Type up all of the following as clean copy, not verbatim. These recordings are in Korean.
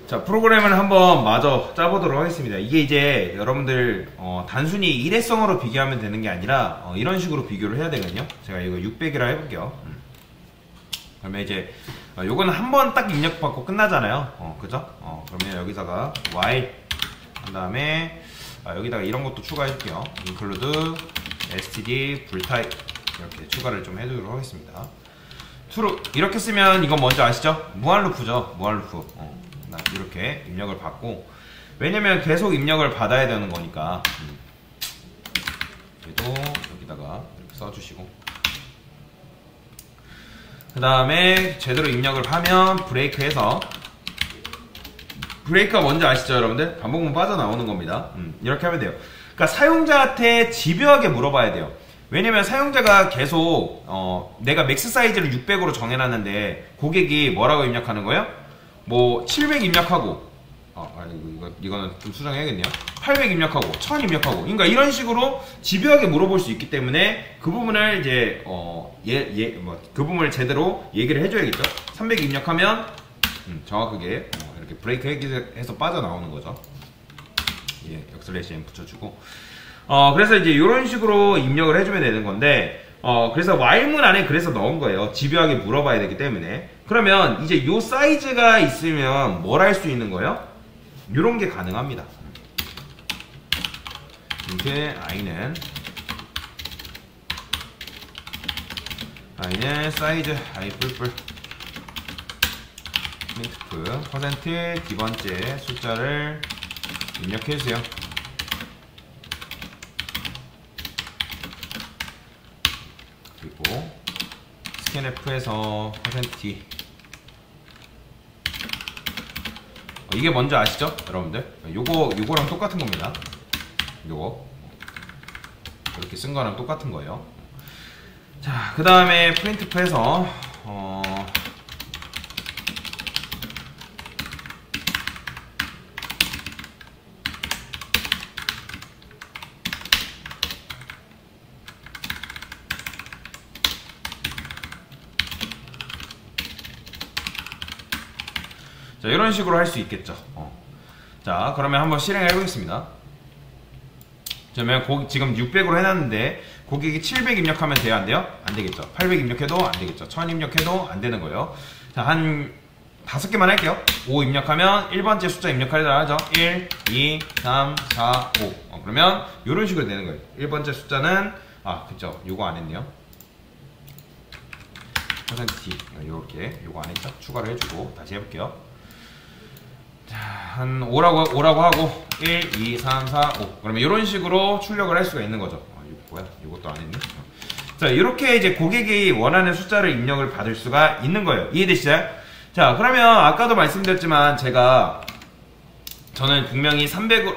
자, 프로그램을 한번 마저 짜보도록 하겠습니다. 이게 이제 여러분들 단순히 일회성으로 비교하면 되는 게 아니라 이런 식으로 비교를 해야 되거든요. 제가 이거 600이라 해볼게요. 그러면 이제 요거는 한 번 딱 입력받고 끝나잖아요. 그죠? 그러면 여기다가 while 한 다음에 여기다가 이런 것도 추가해줄게요. include std 불타입 이렇게 추가를 좀 해주도록 하겠습니다. true 이렇게 쓰면 이건 뭔지 아시죠? 무한루프죠. 무한루프. 이렇게 입력을 받고, 왜냐면 계속 입력을 받아야 되는 거니까 그래도 여기다가 이렇게 써주시고, 그 다음에 제대로 입력을 하면 브레이크해서, 브레이크가 뭔지 아시죠 여러분들? 반복문 빠져나오는 겁니다. 이렇게 하면 돼요. 그러니까 사용자한테 집요하게 물어봐야 돼요. 왜냐면 사용자가 계속 내가 맥스 사이즈를 600으로 정해놨는데 고객이 뭐라고 입력하는 거예요? 뭐 700 입력하고 이거는 좀 수정해야겠네요. 800 입력하고 1000 입력하고, 그러니까 이런 식으로 집요하게 물어볼 수 있기 때문에 그 부분을 이제 그 부분을 제대로 얘기를 해줘야겠죠. 300 입력하면 정확하게 이렇게 브레이크 해서 빠져나오는 거죠. 역슬래시 M 붙여주고, 그래서 이제 이런 식으로 입력을 해주면 되는 건데, 그래서 while문 안에 그래서 넣은 거예요. 집요하게 물어봐야 되기 때문에. 그러면 이제 요 사이즈가 있으면 뭘 할 수 있는 거예요? 요런 게 가능합니다. 이렇게 i는 사이즈 i 뿔뿔 프린트프 퍼센트 기번째 숫자를 입력해주세요. 그리고 스캔F에서 %t 이게 뭔지 아시죠 여러분들? 요거랑 똑같은 겁니다. 요거 이렇게 쓴 거랑 똑같은 거예요. 자, 그 다음에 프린트프에서 자, 이런 식으로 할 수 있겠죠. 자, 그러면 한번 실행해 보겠습니다. 그러면 지금 600으로 해놨는데 고객이 700 입력하면 돼요? 안 돼요? 안 되겠죠. 800 입력해도 안 되겠죠. 1000 입력해도 안 되는 거예요. 자, 한 5개만 할게요. 5 입력하면 1번째 숫자 입력하려다 하죠. 1, 2, 3, 4, 5. 그러면 이런 식으로 되는 거예요. 1번째 숫자는 그쵸. 요거 안 했네요. %t 요렇게 요거 안 했죠. 추가를 해주고 다시 해볼게요. 자, 한 5라고 하고 1, 2, 3, 4, 5. 그러면 이런 식으로 출력을 할 수가 있는 거죠. 이거 뭐야? 이것도 안 했네. 자, 이렇게 이제 고객이 원하는 숫자를 입력을 받을 수가 있는 거예요. 이해되시죠? 자, 그러면 아까도 말씀드렸지만 저는 분명히 300으로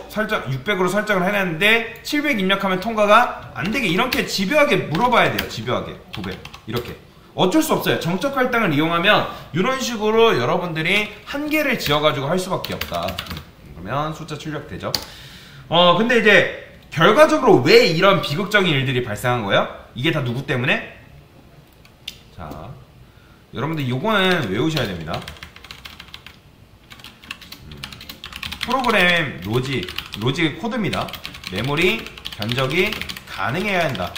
설정, 600으로 설정을 해놨는데 700 입력하면 통과가 안 되게 이렇게 집요하게 물어봐야 돼요. 집요하게 900 이렇게. 어쩔 수 없어요. 정적 할당을 이용하면 이런 식으로 여러분들이 한계를 지어가지고 할 수밖에 없다. 그러면 숫자 출력되죠. 근데 이제 결과적으로 왜 이런 비극적인 일들이 발생한 거예요? 이게 다 누구 때문에? 자, 여러분들 요거는 외우셔야 됩니다. 프로그램 로직 코드입니다. 메모리 견적이 가능해야 한다.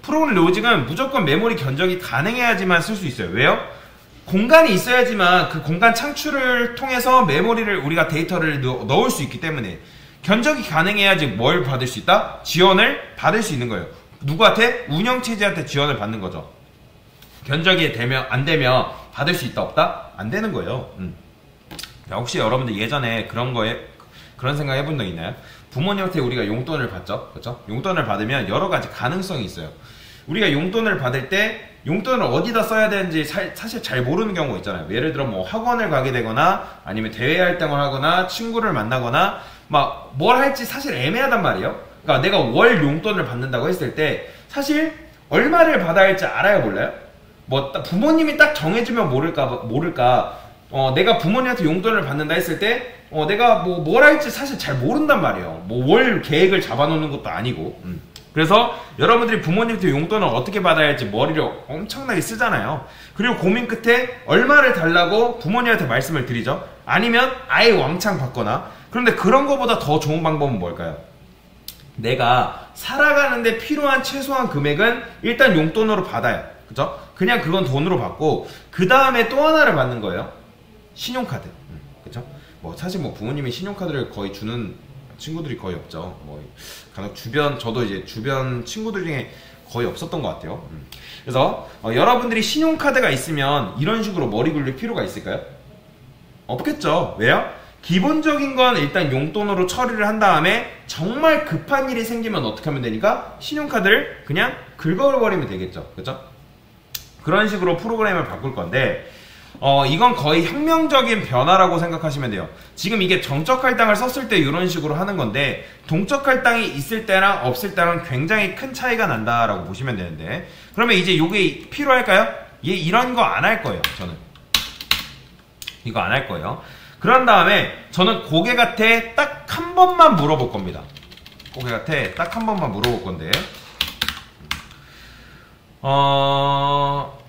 프로그램 로직은 무조건 메모리 견적이 가능해야지만 쓸 수 있어요. 왜요? 공간이 있어야지만 그 공간 창출을 통해서 메모리를 우리가 데이터를 넣을 수 있기 때문에 견적이 가능해야지 뭘 받을 수 있다? 지원을 받을 수 있는 거예요. 누구한테? 운영체제한테 지원을 받는 거죠. 견적이 안 되면 받을 수 있다 없다? 안 되는 거예요. 자, 혹시 여러분들 예전에 그런 생각 해본 적 있나요? 부모님한테 우리가 용돈을 받죠. 그렇죠? 용돈을 받으면 여러 가지 가능성이 있어요. 우리가 용돈을 받을 때 용돈을 어디다 써야 되는지 사실 잘 모르는 경우가 있잖아요. 예를 들어 뭐 학원을 가게 되거나 아니면 대외 활동을 하거나 친구를 만나거나 막 뭘 할지 사실 애매하단 말이에요. 그러니까 내가 월 용돈을 받는다고 했을 때 사실 얼마를 받아야 할지 알아요, 몰라요? 뭐 부모님이 딱 정해주면 모를까 내가 부모님한테 용돈을 받는다 했을 때 내가 뭘 할지 사실 잘 모른단 말이에요. 뭐 월 계획을 잡아놓는 것도 아니고 그래서 여러분들이 부모님한테 용돈을 어떻게 받아야 할지 머리를 엄청나게 쓰잖아요. 그리고 고민 끝에 얼마를 달라고 부모님한테 말씀을 드리죠. 아니면 아예 왕창 받거나. 그런데 그런 거보다 더 좋은 방법은 뭘까요? 내가 살아가는데 필요한 최소한 금액은 일단 용돈으로 받아요. 그죠? 그냥 그건 돈으로 받고 그 다음에 또 하나를 받는 거예요. 신용카드. 그죠? 뭐 사실 뭐 부모님이 신용카드를 거의 주는 친구들이 거의 없죠. 뭐 간혹 저도 이제 주변 친구들 중에 거의 없었던 것 같아요. 그래서 여러분들이 신용카드가 있으면 이런 식으로 머리 굴릴 필요가 있을까요? 없겠죠. 왜요? 기본적인 건 일단 용돈으로 처리를 한 다음에 정말 급한 일이 생기면 어떻게 하면 되니까 신용카드를 그냥 긁어버리면 되겠죠. 그죠? 그런 식으로 프로그램을 바꿀 건데 이건 거의 혁명적인 변화라고 생각하시면 돼요. 지금 이게 정적 할당을 썼을 때 이런 식으로 하는 건데 동적 할당이 있을 때랑 없을 때랑 굉장히 큰 차이가 난다라고 보시면 되는데 그러면 이제 이게 필요할까요? 이런 거 안 할 거예요. 저는 이거 안 할 거예요. 그런 다음에 저는 고객한테 딱 한 번만 물어볼 겁니다. 고객한테 딱 한 번만 물어볼 건데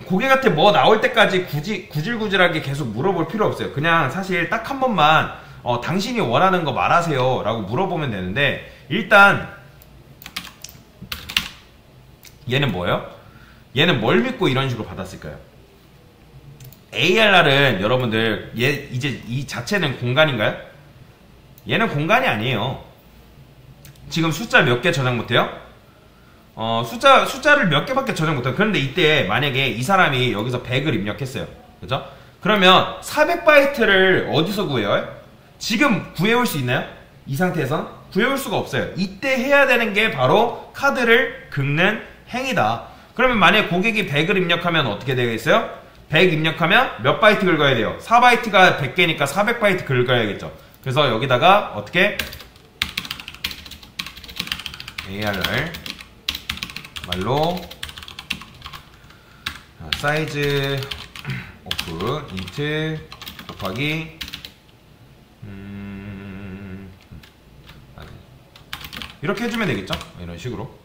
고객한테 뭐 나올 때까지 구질구질하게 계속 물어볼 필요 없어요. 그냥 사실 딱 한 번만 당신이 원하는 거 말하세요 라고 물어보면 되는데 일단 얘는 뭐예요? 얘는 뭘 믿고 이런 식으로 받았을까요? ARR은 여러분들 이제 이 자체는 공간인가요? 얘는 공간이 아니에요. 지금 숫자 몇 개 저장 못해요? 숫자를 몇 개밖에 저장 못해요. 그런데 이때 만약에 이 사람이 여기서 100을 입력했어요. 그죠? 그러면 400바이트를 어디서 구해요? 지금 구해올 수 있나요? 이 상태에서는? 구해올 수가 없어요. 이때 해야 되는 게 바로 카드를 긁는 행위다. 그러면 만약에 고객이 100을 입력하면 어떻게 되겠어요? 100 입력하면 몇 바이트 긁어야 돼요? 4바이트가 100개니까 400바이트 긁어야겠죠. 그래서 여기다가 어떻게 ARR 말로 사이즈 오프 인트 곱하기 이렇게 해주면 되겠죠? 이런 식으로.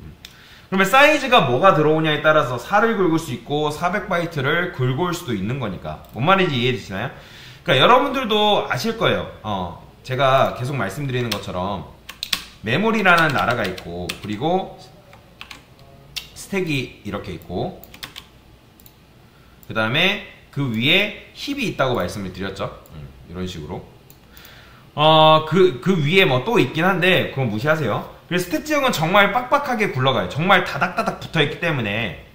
그러면 사이즈가 뭐가 들어오냐에 따라서 4를 긁을 수 있고 400바이트를 긁어올 수도 있는 거니까. 뭔 말인지 이해되시나요? 그러니까 여러분들도 아실 거예요. 제가 계속 말씀드리는 것처럼 메모리라는 나라가 있고 그리고 스택이 이렇게 있고 그 다음에 그 위에 힙이 있다고 말씀을 드렸죠. 이런 식으로 그 위에 뭐 또 있긴 한데 그건 무시하세요. 그래서 스택 지역은 정말 빡빡하게 굴러가요. 정말 다닥다닥 붙어있기 때문에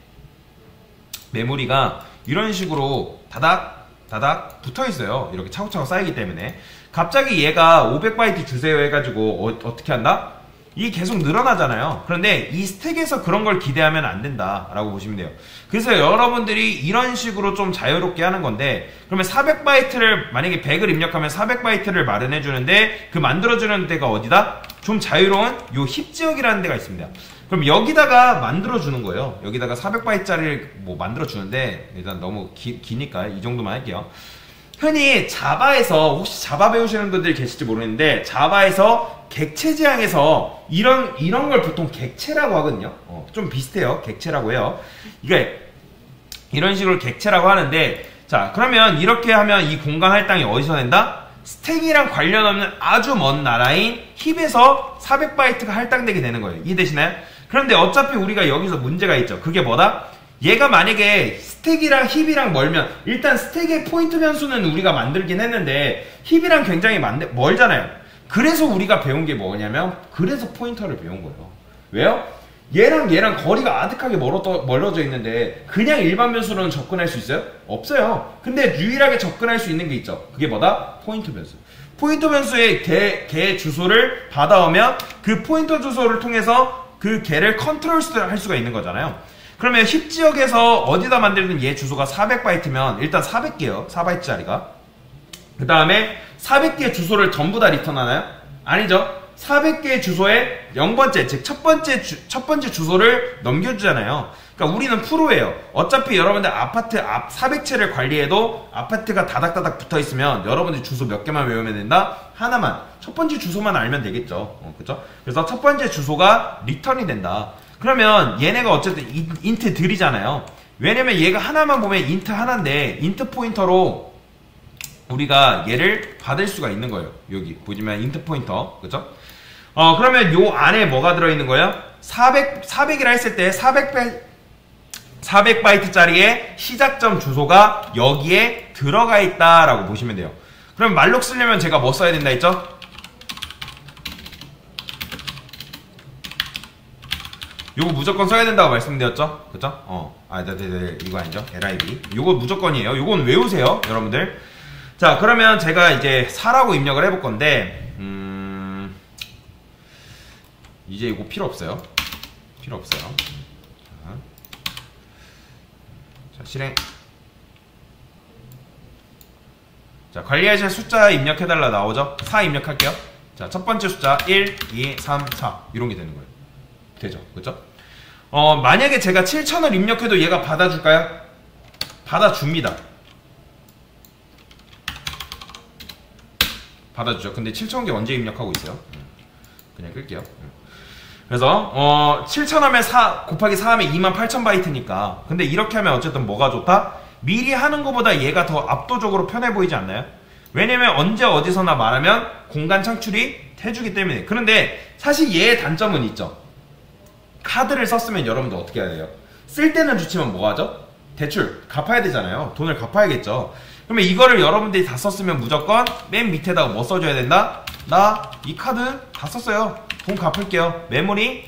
메모리가 이런 식으로 다닥다닥 붙어있어요. 이렇게 차곡차곡 쌓이기 때문에 갑자기 얘가 500바이트 주세요 해가지고 어떻게 한다? 이게 계속 늘어나잖아요. 그런데 이 스택에서 그런 걸 기대하면 안 된다라고 보시면 돼요. 그래서 여러분들이 이런 식으로 좀 자유롭게 하는 건데 그러면 400바이트를 만약에 100을 입력하면 400바이트를 마련해 주는데 그 만들어주는 데가 어디다? 좀 자유로운 요 힙 지역이라는 데가 있습니다. 그럼 여기다가 만들어주는 거예요. 여기다가 400바이트짜리를 뭐 만들어주는데 일단 너무 기니까 이 정도만 할게요. 흔히 자바에서 혹시 자바 배우시는 분들이 계실지 모르는데 자바에서 객체 지향에서 이런 걸 보통 객체라고 하거든요. 좀 비슷해요. 객체라고 해요. 이게 이런 식으로 객체라고 하는데 자 그러면 이렇게 하면 이 공간 할당이 어디서 된다? 스택이랑 관련 없는 아주 먼 나라인 힙에서 400바이트가 할당되게 되는 거예요. 이해되시나요? 그런데 어차피 우리가 여기서 문제가 있죠. 그게 뭐다? 얘가 만약에 스택이랑 힙이랑 멀면 일단 스택의 포인트 변수는 우리가 만들긴 했는데 힙이랑 굉장히 멀잖아요. 그래서 우리가 배운 게 뭐냐면 그래서 포인터를 배운 거예요. 왜요? 얘랑 거리가 아득하게 멀어져 있는데 그냥 일반 변수로는 접근할 수 있어요? 없어요. 근데 유일하게 접근할 수 있는 게 있죠. 그게 뭐다? 포인터 변수. 포인터 변수의 개 주소를 받아오면 그 포인터 주소를 통해서 그 개를 컨트롤할 수가 있는 거잖아요. 그러면 힙 지역에서 어디다 만들든 얘 주소가 400바이트면 일단 400개요. 4바이트짜리가. 그 다음에 400개의 주소를 전부 다 리턴하나요? 아니죠. 400개의 주소에 0번째, 즉 첫 번째 주소를 넘겨주잖아요. 그러니까 우리는 프로예요. 어차피 여러분들 아파트 앞 400채를 관리해도 아파트가 다닥다닥 붙어있으면 여러분들 주소 몇 개만 외우면 된다? 하나만. 첫 번째 주소만 알면 되겠죠. 그죠? 그래서 첫 번째 주소가 리턴이 된다. 그러면 얘네가 어쨌든 인트들이잖아요. 왜냐면 얘가 하나만 보면 인트 하나인데 인트 포인터로 우리가 얘를 받을 수가 있는 거예요. 여기 보시면 인트 포인터, 그죠? 그러면 요 안에 뭐가 들어있는 거예요? 400이라 했을 때 400바이트짜리의 시작점 주소가 여기에 들어가 있다라고 보시면 돼요. 그럼 말록 쓰려면 제가 뭐 써야 된다 했죠? 요거 무조건 써야 된다고 말씀드렸죠? 그쵸? 네, 이거 아니죠? LIB. 요거 무조건이에요. 요건 외우세요, 여러분들. 자, 그러면 제가 이제 4라고 입력을 해볼 건데, 이제 이거 필요 없어요. 필요 없어요. 자, 실행. 자, 관리하실 숫자 입력해달라 나오죠? 4 입력할게요. 자, 첫 번째 숫자 1, 2, 3, 4 이런 게 되는 거예요. 되죠, 그죠? 만약에 제가 7,000을 입력해도 얘가 받아줄까요? 받아줍니다. 받아주죠. 근데 7,000개 언제 입력하고 있어요? 그냥 끌게요. 그래서 7,000 하면 4 곱하기 4 하면 28,000바이트니까. 근데 이렇게 하면 어쨌든 뭐가 좋다? 미리 하는 것보다 얘가 더 압도적으로 편해 보이지 않나요? 왜냐면 언제 어디서나 말하면 공간 창출이 해주기 때문에. 그런데 사실 얘의 단점은 있죠. 카드를 썼으면 여러분들 어떻게 해야 돼요? 쓸 때는 좋지만 뭐 하죠? 대출 갚아야 되잖아요. 돈을 갚아야겠죠. 그러면 이거를 여러분들이 다 썼으면 무조건 맨 밑에다가 뭐 써줘야 된다? 나 이 카드 다 썼어요. 돈 갚을게요. 메모리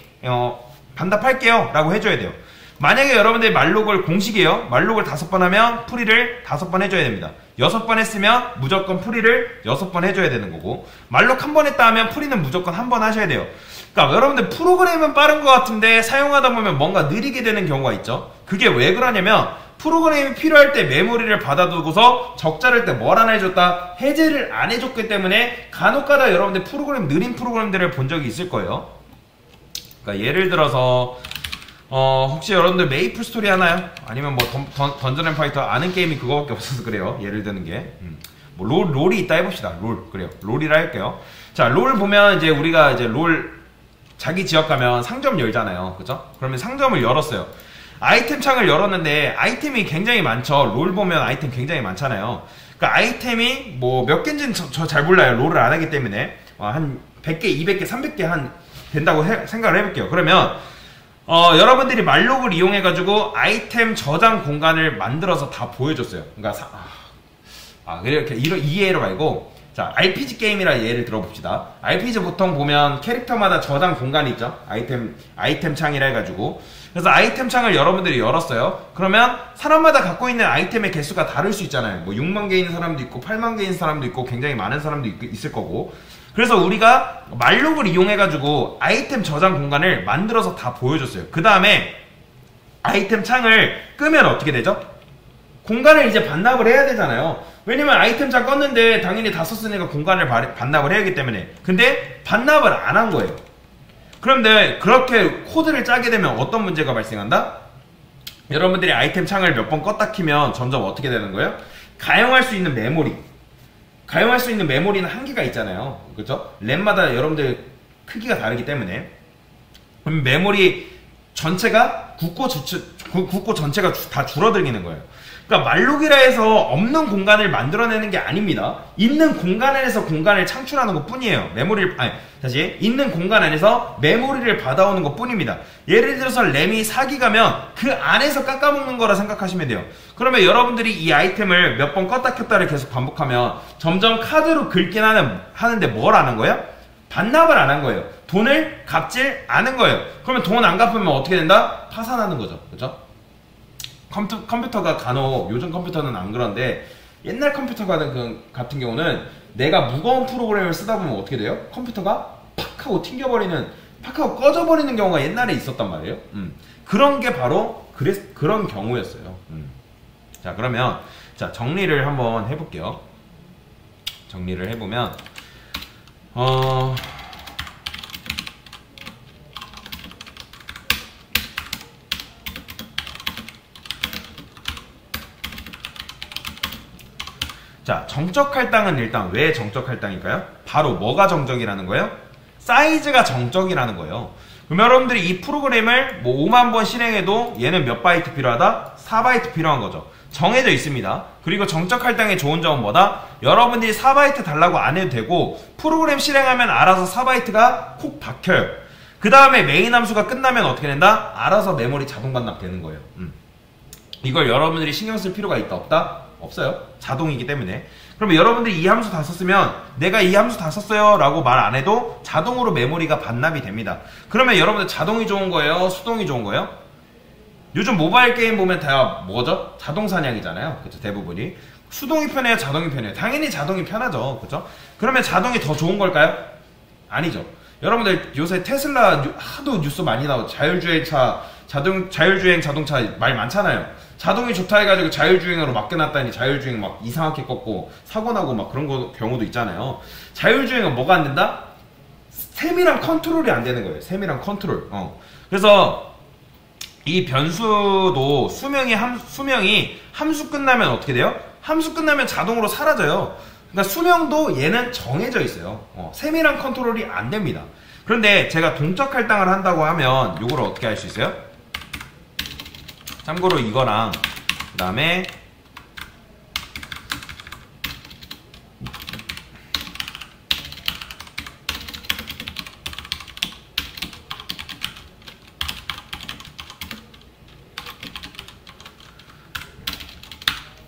반납할게요 라고 해줘야 돼요. 만약에 여러분들이 말록을 공식이에요. 말록을 5번 하면 풀이를 5번 해줘야 됩니다. 6번 했으면 무조건 풀이를 6번 해줘야 되는 거고, 말록 1번 했다 하면 풀이는 무조건 1번 하셔야 돼요. 그러니까 여러분들 프로그램은 빠른 것 같은데 사용하다 보면 뭔가 느리게 되는 경우가 있죠. 그게 왜 그러냐면 프로그램이 필요할 때 메모리를 받아두고서 적자를 때 뭘 안 해줬다? 해제를 안 해줬기 때문에 간혹가다 여러분들 프로그램 느린 프로그램들을 본 적이 있을 거예요. 그러니까 예를 들어서 혹시 여러분들 메이플 스토리 하나요? 아니면 뭐 던전 앤 파이터 아는 게임이 그거밖에 없어서 그래요. 예를 드는 게 뭐 롤이 있다 해봅시다. 그래요. 롤이라 할게요. 자, 롤 보면 이제 우리가 이제 롤 자기 지역 가면 상점 열잖아요. 그죠? 그러면 상점을 열었어요. 아이템 창을 열었는데 아이템이 굉장히 많죠. 롤 보면 아이템 굉장히 많잖아요. 그러니까 아이템이 뭐 몇 개인지는 저 잘 몰라요. 롤을 안 하기 때문에. 한 100개, 200개, 300개 한 된다고 생각을 해볼게요. 그러면 여러분들이 말록을 이용해가지고 아이템 저장 공간을 만들어서 다 보여줬어요. 그러니까 이렇게 이해로 말고, 자, RPG 게임이라 예를 들어봅시다. RPG 보통 보면 캐릭터마다 저장 공간이 있죠. 아이템 창이라 해가지고. 그래서 아이템 창을 여러분들이 열었어요. 그러면 사람마다 갖고 있는 아이템의 개수가 다를 수 있잖아요. 뭐 6만 개 있는 사람도 있고 8만 개 있는 사람도 있고 굉장히 많은 사람도 있을 거고. 그래서 우리가 말록을 이용해가지고 아이템 저장 공간을 만들어서 다 보여줬어요. 그 다음에 아이템 창을 끄면 어떻게 되죠? 공간을 이제 반납을 해야 되잖아요. 왜냐면 아이템 창 껐는데 당연히 다 썼으니까 공간을 반납을 해야 하기 때문에. 근데 반납을 안 한 거예요. 그런데 그렇게 코드를 짜게 되면 어떤 문제가 발생한다? 여러분들이 아이템 창을 몇 번 껐다 키면 점점 어떻게 되는 거예요? 가용할 수 있는 메모리는 한계가 있잖아요. 그렇죠? 램마다 여러분들 크기가 다르기 때문에. 그럼 메모리 전체가 굳고 전체가 다 줄어들기는 거예요. 그러니까 말록이라 해서 없는 공간을 만들어내는 게 아닙니다. 있는 공간 안에서 공간을 창출하는 것 뿐이에요. 있는 공간 안에서 메모리를 받아오는 것 뿐입니다. 예를 들어서 램이 4기가면 그 안에서 깎아먹는 거라 생각하시면 돼요. 그러면 여러분들이 이 아이템을 몇 번 껐다 켰다를 계속 반복하면 점점 카드로 긁긴 하는데 뭘 안 한 거예요? 반납을 안 한 거예요. 돈을 갚질 않은 거예요. 그러면 돈 안 갚으면 어떻게 된다? 파산하는 거죠. 그렇죠? 컴퓨터가 간혹, 요즘 컴퓨터는 안 그런데 옛날 컴퓨터 같은 경우는 내가 무거운 프로그램을 쓰다 보면 어떻게 돼요? 컴퓨터가 팍 하고 팍 하고 꺼져버리는 경우가 옛날에 있었단 말이에요. 그런 게 바로 그런 경우였어요. 자, 그러면 자, 정리를 한번 해볼게요. 정리를 해보면 자, 정적 할당은 일단 왜 정적 할당일까요? 바로 뭐가 정적이라는 거예요? 사이즈가 정적이라는 거예요. 그럼 여러분들이 이 프로그램을 뭐 5만 번 실행해도 얘는 몇 바이트 필요하다? 4바이트 필요한 거죠. 정해져 있습니다. 그리고 정적 할당의 좋은 점은 뭐다? 여러분들이 4바이트 달라고 안 해도 되고 프로그램 실행하면 알아서 4바이트가 콕 박혀요. 그 다음에 메인 함수가 끝나면 어떻게 된다? 알아서 메모리 자동 반납되는 거예요. 이걸 여러분들이 신경 쓸 필요가 있다 없다? 없어요. 자동이기 때문에. 그러면 여러분들이 이 함수 다 썼으면 내가 이 함수 다 썼어요 라고 말 안 해도 자동으로 메모리가 반납이 됩니다. 그러면 여러분들 자동이 좋은 거예요? 수동이 좋은 거예요? 요즘 모바일 게임 보면 다 뭐죠? 자동 사냥이잖아요. 그쵸? 대부분이. 수동이 편해요? 자동이 편해요? 당연히 자동이 편하죠. 그쵸? 그러면 자동이 더 좋은 걸까요? 아니죠. 여러분들 요새 테슬라 하도 뉴스 많이 나오고 자율주행차, 자율주행 자동차 말 많잖아요. 자동이 좋다 해가지고 자율주행으로 맡겨놨다니 자율주행 막 이상하게 꺾고 사고나고 막 그런 경우도 있잖아요. 자율주행은 뭐가 안 된다? 세밀한 컨트롤이 안 되는 거예요. 세밀한 컨트롤. 그래서 이 변수도 수명이 함수 끝나면 어떻게 돼요? 함수 끝나면 자동으로 사라져요. 그러니까 수명도 얘는 정해져 있어요. 세밀한 컨트롤이 안 됩니다. 그런데 제가 동적 할당을 한다고 하면 이걸 어떻게 할 수 있어요? 참고로 이거랑 그 다음에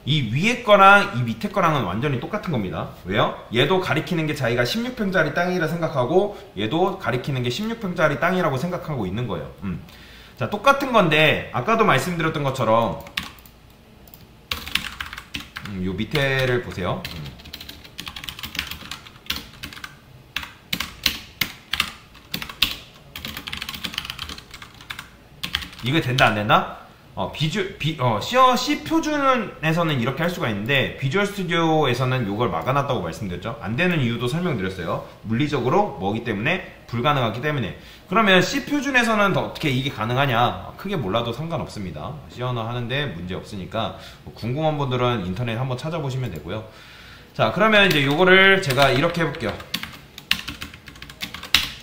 이 위에 거랑 이 밑에 거랑은 완전히 똑같은 겁니다. 왜요? 얘도 가리키는 게 자기가 16평짜리 땅이라 생각하고 얘도 가리키는 게 16평짜리 땅이라고 생각하고 있는 거예요. 자, 똑같은 건데 아까도 말씀드렸던 것처럼 요 밑에를 보세요. 이거 된다 안 된다? C 표준에서는 이렇게 할 수가 있는데 비주얼 스튜디오에서는 이걸 막아놨다고 말씀드렸죠. 안 되는 이유도 설명드렸어요. 물리적으로 뭐기 때문에 불가능하기 때문에. 그러면 C 표준에서는 어떻게 이게 가능하냐? 크게 몰라도 상관없습니다. C 언어 하는데 문제 없으니까 궁금한 분들은 인터넷 한번 찾아보시면 되고요. 자, 그러면 이제 요거를 제가 이렇게 해볼게요.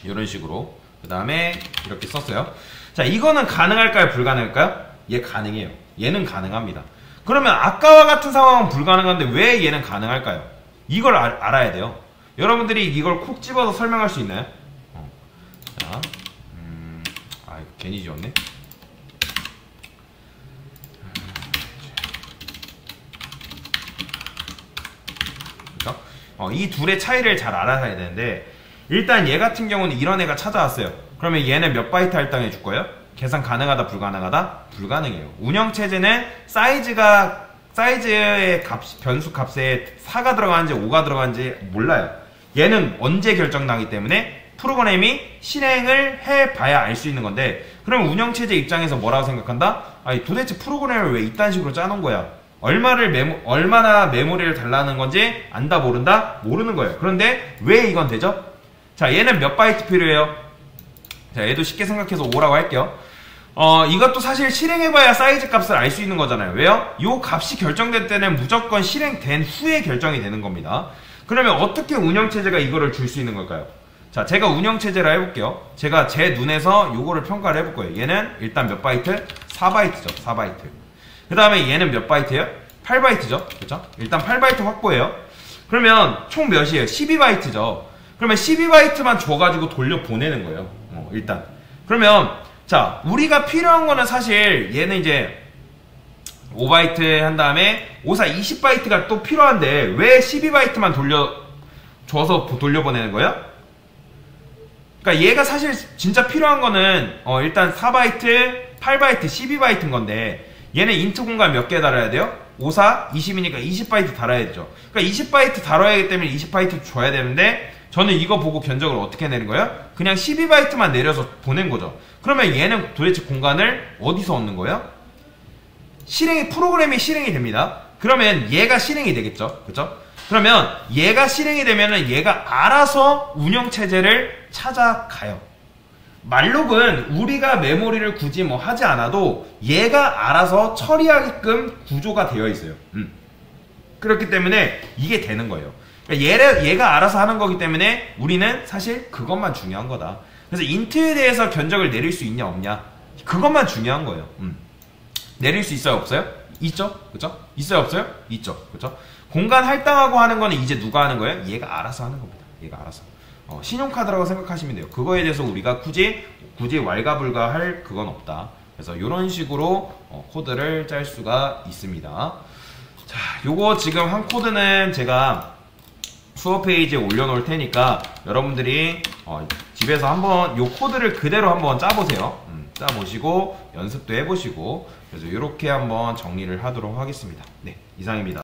이런 식으로. 그 다음에 이렇게 썼어요. 자, 이거는 가능할까요? 불가능할까요? 얘 가능해요. 얘는 가능합니다. 그러면 아까와 같은 상황은 불가능한데 왜 얘는 가능할까요? 이걸 알아야 돼요. 여러분들이 이걸 콕 집어서 설명할 수 있나요? 자, 괜히 지웠네. 그렇죠? 이 둘의 차이를 잘 알아야 되는데 일단 얘 같은 경우는 이런 애가 찾아왔어요. 그러면 얘는 몇 바이트 할당해 줄 거예요? 계산 가능하다 불가능하다? 불가능해요. 운영체제는 사이즈의 변수 값에 4가 들어가는지 5가 들어가는지 몰라요. 얘는 언제 결정나기 때문에 프로그램이 실행을 해봐야 알 수 있는 건데 그러면 운영체제 입장에서 뭐라고 생각한다? 아니 도대체 프로그램을 왜 이딴 식으로 짜놓은 거야? 얼마나 메모리를 달라는 건지 안다 모른다? 모르는 거예요. 그런데 왜 이건 되죠? 자, 얘는 몇 바이트 필요해요? 자, 얘도 쉽게 생각해서 5라고 할게요. 이것도 사실 실행해봐야 사이즈 값을 알 수 있는 거잖아요. 왜요? 요 값이 결정될 때는 무조건 실행된 후에 결정이 되는 겁니다. 그러면 어떻게 운영체제가 이거를 줄 수 있는 걸까요? 자, 제가 운영체제라 해볼게요. 제가 제 눈에서 요거를 평가를 해볼 거예요. 얘는 일단 몇 바이트? 4바이트죠. 4바이트. 그 다음에 얘는 몇 바이트예요? 8바이트죠. 그쵸? 일단 8바이트 확보해요. 그러면 총 몇이에요? 12바이트죠. 그러면 12바이트만 줘가지고 돌려보내는 거예요. 일단. 그러면 자, 우리가 필요한 거는 사실 얘는 이제 5바이트 한 다음에 5사 20바이트가 또 필요한데 왜 12바이트만 줘서 돌려보내는 거예요? 그러니까 얘가 사실 진짜 필요한 거는 일단 4바이트, 8바이트, 12바이트인 건데 얘는 인트 공간 몇 개 달아야 돼요? 5사 20이니까 20바이트 달아야 되죠. 그러니까 20바이트 다뤄야 하기 때문에 20바이트 줘야 되는데 저는 이거 보고 견적을 어떻게 내는 거예요? 그냥 12바이트만 내려서 보낸 거죠. 그러면 얘는 도대체 공간을 어디서 얻는 거예요? 프로그램이 실행이 됩니다. 그러면 얘가 실행이 되겠죠. 그죠? 그러면 얘가 실행이 되면은 얘가 알아서 운영체제를 찾아가요. 말록은 우리가 메모리를 굳이 뭐 하지 않아도 얘가 알아서 처리하게끔 구조가 되어 있어요. 그렇기 때문에 이게 되는 거예요. 그러니까 얘가 알아서 하는 거기 때문에 우리는 사실 그것만 중요한 거다. 그래서 인트에 대해서 견적을 내릴 수 있냐 없냐 그것만 중요한 거예요. 내릴 수 있어요 없어요? 있죠, 그죠? 있어요 없어요? 있죠, 그죠? 공간 할당하고 하는 거는 이제 누가 하는 거예요? 얘가 알아서 하는 겁니다. 얘가 알아서. 신용카드라고 생각하시면 돼요. 그거에 대해서 우리가 굳이 왈가불가할 그건 없다. 그래서 이런 식으로 코드를 짤 수가 있습니다. 자, 요거 지금 한 코드는 제가 수업 페이지에 올려놓을 테니까 여러분들이 집에서 한번 요 코드를 그대로 한번 짜보세요. 짜보시고 연습도 해보시고 그래서 이렇게 한번 정리를 하도록 하겠습니다. 네, 이상입니다.